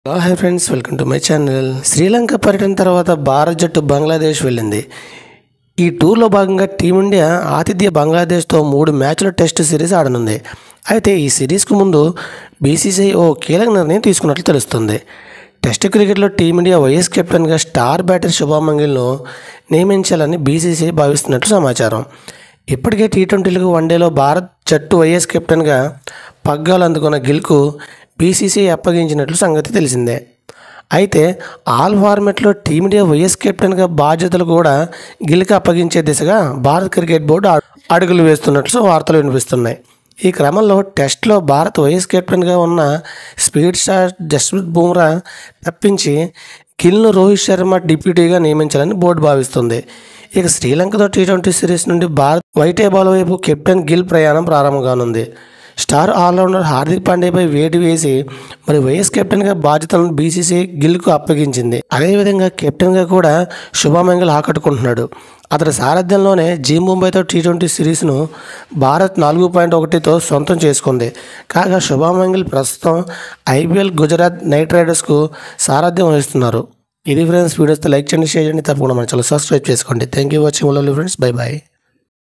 Hi friends, welcome to my channel. Sri Lanka పర్యటన తర్వాత భారత్ జట్టు బంగ్లాదేశ్ వెళ్ళింది. ఈ టూర్లో భాగంగా టీమిండియా ఆతిథ్య బంగ్లాదేశ్తో 3 మ్యాచ్ల టెస్ట్ సిరీస్ ఆడనుంది. అయితే ఈ సిరీస్కు ముందు బీసీసీఐ ఓ కీలక నిర్ణయం తీసుకున్నట్లు తెలుస్తుంది. టెస్ట్ క్రికెట్లో టీమిండియా వైఎస్ కెప్టెన్గా స్టార్ బ్యాటర్ శుభమన్ గిల్ను నియమించాలని బీసీసీఐ భావిస్తున్నట్లు సమాచారం. ఇప్పటికే టీ20లకు వన్డేలో భారత్ జట్టు వైఎస్ కెప్టెన్గా పగ్గాలు అందుకున్న గిల్కు బీసీసీఐ అప్పగించినట్లు సంగతి తెలిసిందే. అయితే ఆల్ ఫార్మెట్లో టీమిండియా వైఎస్ కెప్టెన్గా బాధ్యతలు కూడా గిల్కి అప్పగించే దిశగా భారత క్రికెట్ బోర్డు అడుగులు వేస్తున్నట్లు వార్తలు వినిపిస్తున్నాయి. ఈ క్రమంలో టెస్ట్లో భారత్ వైఎస్ కెప్టెన్గా ఉన్న స్పీడ్ స్టార్ జస్ప్రీత్ బుమ్రా తప్పించి గిల్ను రోహిత్ శర్మ డిప్యూటీగా నియమించాలని బోర్డు భావిస్తుంది. ఇక శ్రీలంకతో టీ20 సిరీస్ నుండి భారత్ వైటే బాల్ వైపు కెప్టెన్ గిల్ ప్రయాణం ప్రారంభం కానుంది. స్టార్ ఆల్రౌండర్ హార్దిక్ పాండ్యాపై వేటు వేసి మరి వైఎస్ కెప్టెన్గా బాధ్యతలను బీసీసీఐ గిల్కు అప్పగించింది. అదేవిధంగా కెప్టెన్గా కూడా శుభమన్ గిల్ ఆకట్టుకుంటున్నాడు. అతడి సారథ్యంలోనే ముంబైతో టీ20 సిరీస్ను భారత్ 4.1తో సొంతం చేసుకుంది. కాగా శుభమన్ గిల్ ప్రస్తుతం ఐపీఎల్ గుజరాత్ నైట్ రైడర్స్కు సారథ్యం వహిస్తున్నారు. ఇది ఫ్రెండ్స్, వీడియోస్తో లైక్ చేయండి, షేర్ చేయండి, తప్పకుండా మన ఛానల్ సబ్స్క్రైబ్ చేసుకోండి. Thank you watching friends. Bye bye.